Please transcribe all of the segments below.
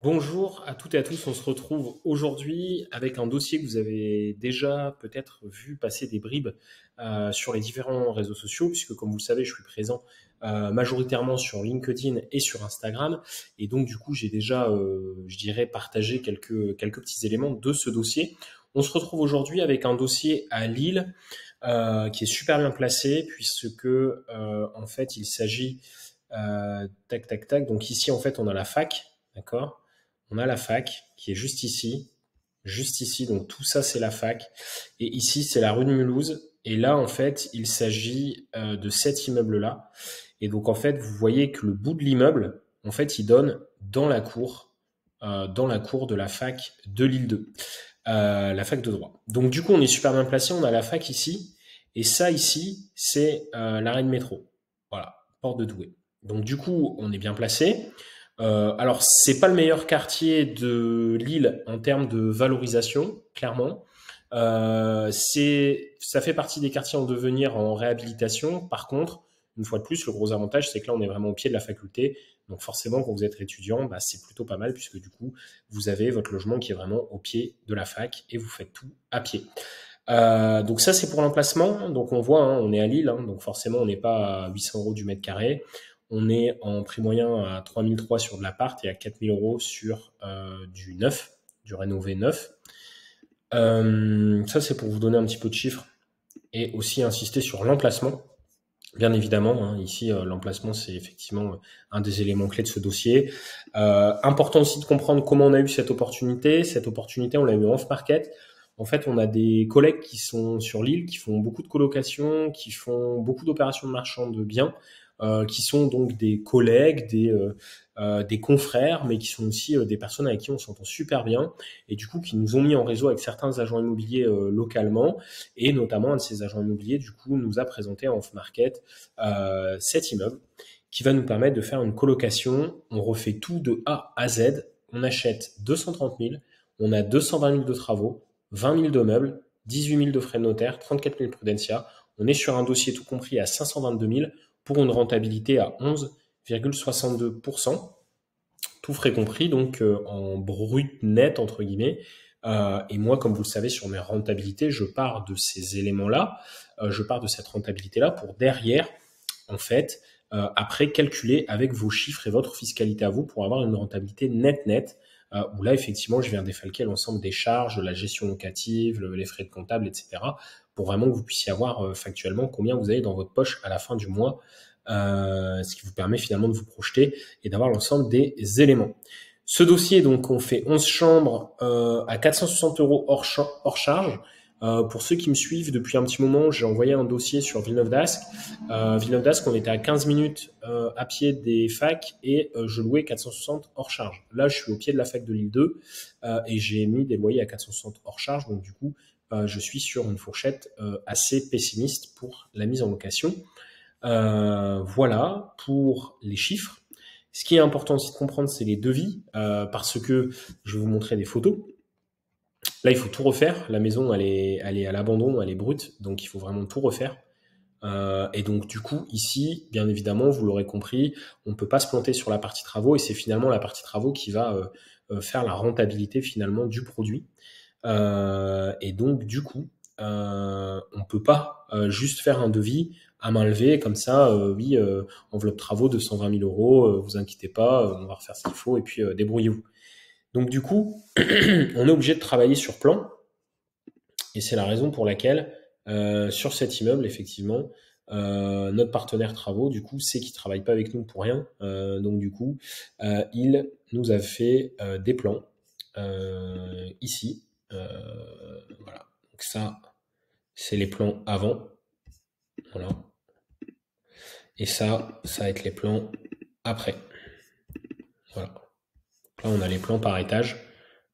Bonjour à toutes et à tous, on se retrouve aujourd'hui avec un dossier que vous avez déjà peut-être vu passer des bribes sur les différents réseaux sociaux, puisque comme vous le savez, je suis présent majoritairement sur LinkedIn et sur Instagram, et donc du coup j'ai déjà, je dirais, partagé quelques petits éléments de ce dossier. On se retrouve aujourd'hui avec un dossier à Lille qui est super bien placé, puisque en fait il s'agit tac tac tac. Donc ici en fait on a la fac, d'accord? On a la fac qui est juste ici. Donc tout ça c'est la fac. Et ici c'est la rue de Mulhouse. Et là en fait il s'agit de cet immeuble-là. Et donc en fait vous voyez que le bout de l'immeuble, en fait il donne dans la cour de la fac de Lille 2, la fac de droit. Donc du coup on est super bien placé. On a la fac ici. Et ça ici c'est l'arrêt de métro. Voilà, porte de Douai. Donc du coup on est bien placé. Alors, c'est pas le meilleur quartier de Lille en termes de valorisation, clairement. Ça fait partie des quartiers en devenir en réhabilitation. Par contre, une fois de plus, le gros avantage, c'est que là, on est vraiment au pied de la faculté. Donc forcément, quand vous êtes étudiant, bah, c'est plutôt pas mal puisque du coup, vous avez votre logement qui est vraiment au pied de la fac et vous faites tout à pied. Donc ça, c'est pour l'emplacement. Donc on voit, hein, on est à Lille, hein, donc forcément, on n'est pas à 800 euros du mètre carré. On est en prix moyen à 3003 sur de l'appart et à 4000 euros sur du neuf, du rénové neuf. Ça, c'est pour vous donner un petit peu de chiffres et aussi insister sur l'emplacement. Bien évidemment, hein, ici, l'emplacement, c'est effectivement un des éléments clés de ce dossier. Important aussi de comprendre comment on a eu cette opportunité. Cette opportunité, on l'a eu en off-market. En fait, on a des collègues qui sont sur l'île, qui font beaucoup de colocations, qui font beaucoup d'opérations de marchand de biens, qui sont donc des collègues, des confrères, mais qui sont aussi des personnes avec qui on s'entend super bien, et du coup qui nous ont mis en réseau avec certains agents immobiliers localement, et notamment un de ces agents immobiliers, du coup, nous a présenté en off-market cet immeuble qui va nous permettre de faire une colocation. On refait tout de A à Z. On achète 230 000, on a 220 000 de travaux, 20 000 de meubles, 18 000 de frais de notaire, 34 000 prudentia. On est sur un dossier tout compris à 522 000 pour une rentabilité à 11,62%, tout frais compris, donc en brut net, entre guillemets. Et moi, comme vous le savez, sur mes rentabilités, je pars de ces éléments-là, je pars de cette rentabilité-là pour derrière, en fait, après calculer avec vos chiffres et votre fiscalité à vous pour avoir une rentabilité net, où là, effectivement, je viens défalquer l'ensemble des charges, la gestion locative, les frais de comptable, etc., pour vraiment que vous puissiez avoir factuellement combien vous avez dans votre poche à la fin du mois, ce qui vous permet finalement de vous projeter et d'avoir l'ensemble des éléments. Ce dossier, donc, on fait 11 chambres à 460 euros hors charge. Pour ceux qui me suivent depuis un petit moment, j'ai envoyé un dossier sur Villeneuve d'Ascq. Villeneuve d'Ascq, on était à 15 minutes à pied des facs et je louais 460 hors charge. Là, je suis au pied de la fac de Lille 2 et j'ai mis des loyers à 460 hors charge. Donc, du coup, je suis sur une fourchette assez pessimiste pour la mise en location. Voilà pour les chiffres. Ce qui est important aussi de comprendre, c'est les devis, parce que je vais vous montrer des photos. Là, il faut tout refaire. La maison, elle est à l'abandon, elle est brute, donc il faut vraiment tout refaire. Et donc, du coup, ici, bien évidemment, vous l'aurez compris, on ne peut pas se planter sur la partie travaux, et c'est finalement la partie travaux qui va faire la rentabilité finalement du produit. Et donc, du coup, on peut pas juste faire un devis à main levée comme ça. Oui, enveloppe travaux de 120 000 euros, vous inquiétez pas, on va refaire ce qu'il faut et puis débrouillez-vous. Donc, du coup, on est obligé de travailler sur plan et c'est la raison pour laquelle sur cet immeuble, effectivement, notre partenaire travaux, du coup, c'est qu'il travaille pas avec nous pour rien. Donc, du coup, il nous a fait des plans ici. Voilà. Donc ça, c'est les plans avant. Voilà. Et ça va être les plans après. Voilà. Là, on a les plans par étage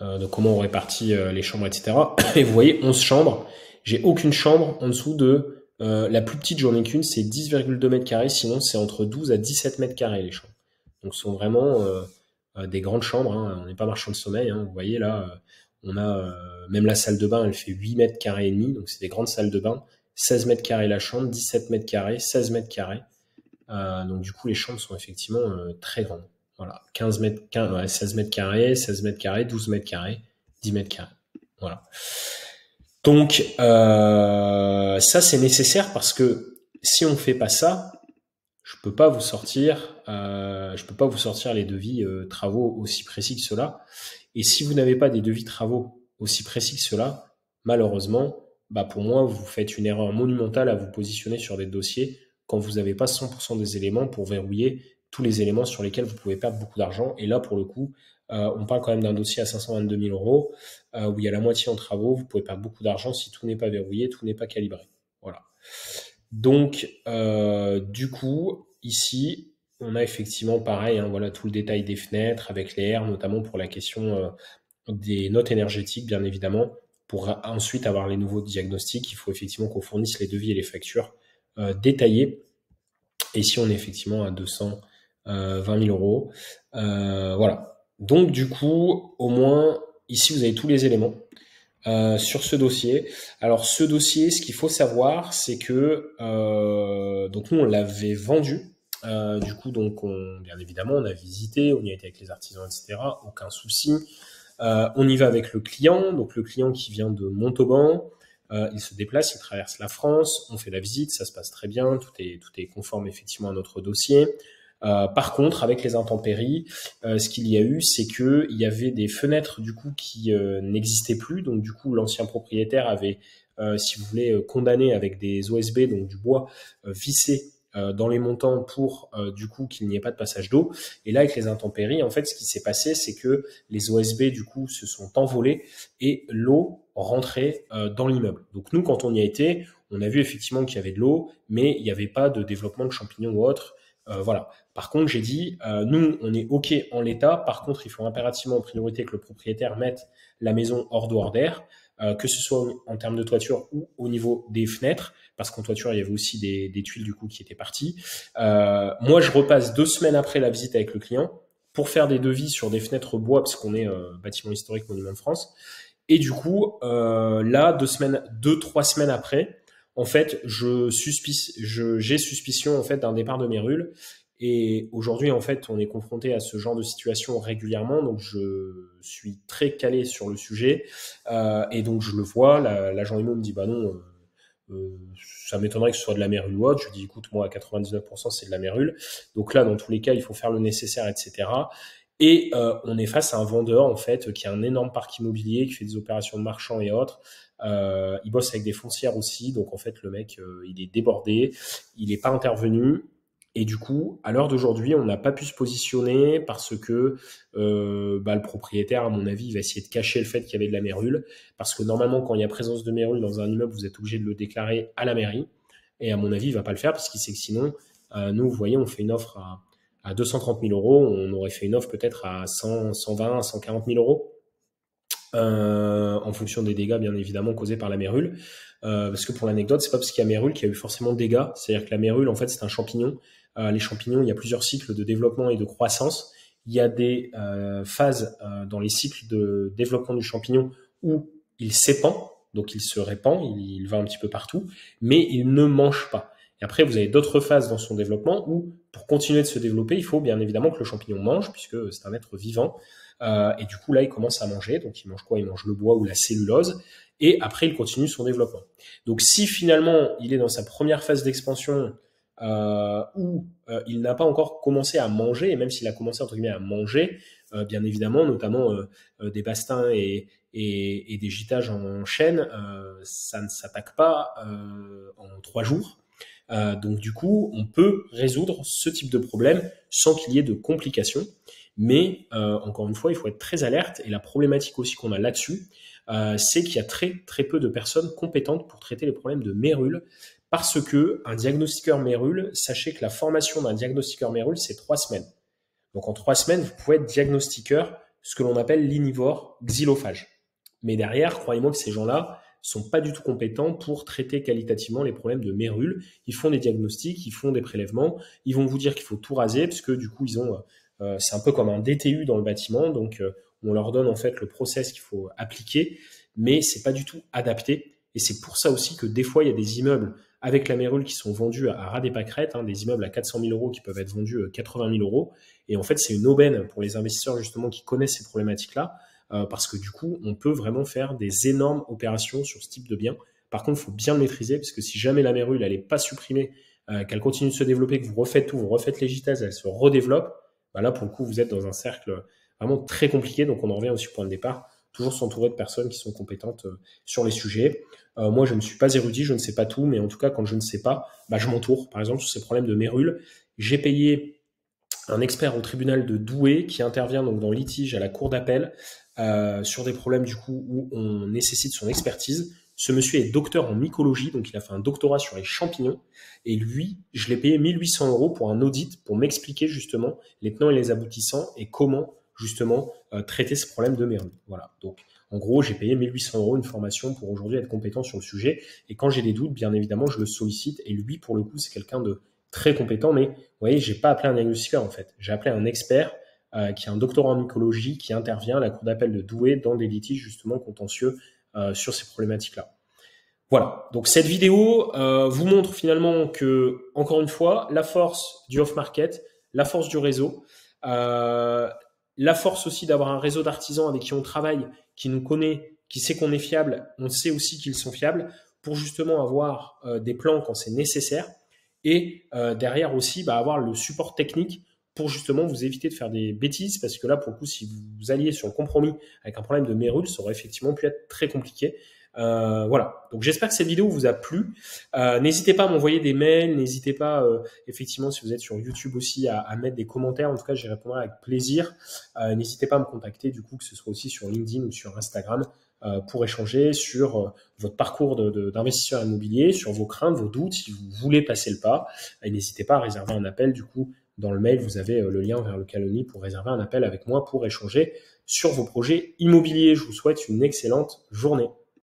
de comment on répartit les chambres, etc. Et vous voyez, 11 chambres. J'ai aucune chambre en dessous de la plus petite, j'en ai qu'une, c'est 10,2 mètres carrés. Sinon, c'est entre 12 à 17 mètres carrés les chambres. Donc, ce sont vraiment des grandes chambres. Hein. On n'est pas marchand de sommeil. Hein. Vous voyez là, on a même la salle de bain, elle fait 8 mètres carrés et demi. Donc, c'est des grandes salles de bain. 16 mètres carrés la chambre, 17 mètres carrés, 16 mètres carrés. Donc, du coup, les chambres sont effectivement très grandes. Voilà, 15 mètres, 15, ouais, 16 mètres carrés, 16 mètres carrés, 12 mètres carrés, 10 mètres carrés. Voilà. Donc, ça, c'est nécessaire parce que si on fait pas ça, je peux pas vous sortir les devis travaux aussi précis que cela. Et si vous n'avez pas des devis travaux aussi précis que cela, malheureusement, bah pour moi, vous faites une erreur monumentale à vous positionner sur des dossiers quand vous n'avez pas 100% des éléments pour verrouiller tous les éléments sur lesquels vous pouvez perdre beaucoup d'argent. Et là, pour le coup, on parle quand même d'un dossier à 522 000 euros où il y a la moitié en travaux. Vous pouvez perdre beaucoup d'argent si tout n'est pas verrouillé, tout n'est pas calibré. Voilà. Donc, du coup, ici, on a effectivement pareil, hein, voilà tout le détail des fenêtres avec les R, notamment pour la question des notes énergétiques, bien évidemment. Pour ensuite avoir les nouveaux diagnostics, il faut effectivement qu'on fournisse les devis et les factures détaillées. Et ici, on est effectivement à 220 000 euros. Voilà. Donc, du coup, au moins, ici, vous avez tous les éléments. Sur ce dossier. Alors ce dossier, ce qu'il faut savoir, c'est que donc nous on l'avait vendu. Du coup donc bien évidemment on a visité, on y a été avec les artisans, etc. Aucun souci. On y va avec le client, donc le client qui vient de Montauban. Il se déplace, il traverse la France, on fait la visite, ça se passe très bien, tout est conforme effectivement à notre dossier. Par contre, avec les intempéries, ce qu'il y a eu, c'est que il y avait des fenêtres du coup qui n'existaient plus. Donc du coup, l'ancien propriétaire avait, si vous voulez, condamné avec des OSB, donc du bois vissé dans les montants pour du coup qu'il n'y ait pas de passage d'eau. Et là, avec les intempéries, en fait, ce qui s'est passé, c'est que les OSB du coup se sont envolés et l'eau rentrait dans l'immeuble. Donc nous, quand on y a été, on a vu effectivement qu'il y avait de l'eau, mais il n'y avait pas de développement de champignons ou autre. Voilà. Par contre, j'ai dit, nous, on est OK en l'état. Par contre, il faut impérativement en priorité que le propriétaire mette la maison hors d'eau, hors d'air, que ce soit en termes de toiture ou au niveau des fenêtres, parce qu'en toiture, il y avait aussi des tuiles du coup qui étaient parties. Moi, je repasse 2 semaines après la visite avec le client pour faire des devis sur des fenêtres bois, parce qu'on est bâtiment historique monument de France. Et du coup, là, 3 semaines après, en fait, j'ai suspicion en fait d'un départ de mérule. Et aujourd'hui, en fait, on est confronté à ce genre de situation régulièrement, donc je suis très calé sur le sujet. Et donc je le vois, l'agent IMO me dit bah non, ça m'étonnerait que ce soit de la mérule ou autre. Je lui dis écoute, moi à 99% c'est de la mérule. Donc là, dans tous les cas, il faut faire le nécessaire, etc. Et on est face à un vendeur en fait qui a un énorme parc immobilier, qui fait des opérations de marchand et autres. Il bosse avec des foncières aussi, donc en fait le mec il est débordé, il n'est pas intervenu. Et du coup, à l'heure d'aujourd'hui, on n'a pas pu se positionner parce que le propriétaire, à mon avis, il va essayer de cacher le fait qu'il y avait de la mérule. Parce que normalement, quand il y a présence de mérule dans un immeuble, vous êtes obligé de le déclarer à la mairie. Et à mon avis, il va pas le faire parce qu'il sait que sinon, nous, vous voyez, on fait une offre à 230 000 euros. On aurait fait une offre peut-être à 100, 120, 140 000 euros. En fonction des dégâts bien évidemment causés par la mérule. Parce que pour l'anecdote, c'est pas parce qu'il y a mérule qu'il y a eu forcément de dégâts. C'est-à-dire que la mérule, en fait, c'est un champignon. Les champignons, il y a plusieurs cycles de développement et de croissance. Il y a des phases dans les cycles de développement du champignon où il s'épand, donc il se répand, il va un petit peu partout, mais il ne mange pas. Et après, vous avez d'autres phases dans son développement où, pour continuer de se développer, il faut bien évidemment que le champignon mange, puisque c'est un être vivant. Et du coup, là, il commence à manger. Donc, il mange quoi? Il mange le bois ou la cellulose. Et après, il continue son développement. Donc, si finalement, il est dans sa première phase d'expansion où il n'a pas encore commencé à manger, et même s'il a commencé, entre guillemets, à manger, bien évidemment, notamment des bastins et des gîtages en chaîne, ça ne s'attaque pas en 3 jours. Donc du coup, on peut résoudre ce type de problème sans qu'il y ait de complications. Mais encore une fois, il faut être très alerte. Et la problématique aussi qu'on a là-dessus, c'est qu'il y a très très peu de personnes compétentes pour traiter les problèmes de mérule. Parce que un diagnostiqueur mérule, sachez que la formation d'un diagnostiqueur mérule, c'est 3 semaines. Donc en 3 semaines, vous pouvez être diagnostiqueur, ce que l'on appelle linivore xylophage. Mais derrière, croyez-moi que ces gens-là sont pas du tout compétents pour traiter qualitativement les problèmes de mérule. Ils font des diagnostics, ils font des prélèvements, ils vont vous dire qu'il faut tout raser parce que du coup ils ont, c'est un peu comme un DTU dans le bâtiment, donc on leur donne en fait le process qu'il faut appliquer, mais c'est pas du tout adapté Et c'est pour ça aussi que des fois, il y a des immeubles avec la mérule qui sont vendus à ras des pâquerettes, hein, des immeubles à 400 000 euros qui peuvent être vendus 80 000 euros. Et en fait, c'est une aubaine pour les investisseurs justement qui connaissent ces problématiques-là, parce que du coup, on peut vraiment faire des énormes opérations sur ce type de bien. Par contre, il faut bien le maîtriser, parce que si jamais la mérule, elle n'est pas supprimée, qu'elle continue de se développer, que vous refaites tout, vous refaites les JTS, elle se redéveloppe, bah là, pour le coup, vous êtes dans un cercle vraiment très compliqué. Donc, on en revient aussi au point de départ, toujours s'entourer de personnes qui sont compétentes sur les sujets. Moi, je ne suis pas érudit, je ne sais pas tout, mais en tout cas, quand je ne sais pas, bah, je m'entoure. Par exemple, sur ces problèmes de mérule, j'ai payé un expert au tribunal de Douai qui intervient donc dans le litige à la cour d'appel sur des problèmes du coup où on nécessite son expertise. Ce monsieur est docteur en mycologie, donc il a fait un doctorat sur les champignons. Et lui, je l'ai payé 1800 euros pour un audit pour m'expliquer justement les tenants et les aboutissants et comment justement traiter ce problème de mérule. Voilà. Donc en gros, j'ai payé 1800 euros une formation pour aujourd'hui être compétent sur le sujet. Et quand j'ai des doutes, bien évidemment, je le sollicite. Et lui, pour le coup, c'est quelqu'un de très compétent. Mais vous voyez, j'ai pas appelé un diagnostiqueur en fait. J'ai appelé un expert qui a un doctorat en mycologie, qui intervient à la cour d'appel de Douai dans des litiges justement contentieux sur ces problématiques-là. Voilà, donc cette vidéo vous montre finalement que, encore une fois, la force du off-market, la force du réseau, la force aussi d'avoir un réseau d'artisans avec qui on travaille, qui nous connaît, qui sait qu'on est fiable, on sait aussi qu'ils sont fiables, pour justement avoir des plans quand c'est nécessaire, et derrière aussi avoir le support technique pour justement vous éviter de faire des bêtises, parce que là, pour le coup, si vous alliez sur le compromis avec un problème de mérule, ça aurait effectivement pu être très compliqué. Voilà, donc j'espère que cette vidéo vous a plu. N'hésitez pas à m'envoyer des mails, n'hésitez pas, effectivement, si vous êtes sur YouTube aussi, à mettre des commentaires. En tout cas, j'y répondrai avec plaisir. N'hésitez pas à me contacter, du coup, que ce soit aussi sur LinkedIn ou sur Instagram, pour échanger sur votre parcours d'investisseur immobilier, sur vos craintes, vos doutes, si vous voulez passer le pas. Et n'hésitez pas à réserver un appel, du coup. Dans le mail, vous avez le lien vers le Calendly pour réserver un appel avec moi pour échanger sur vos projets immobiliers. Je vous souhaite une excellente journée.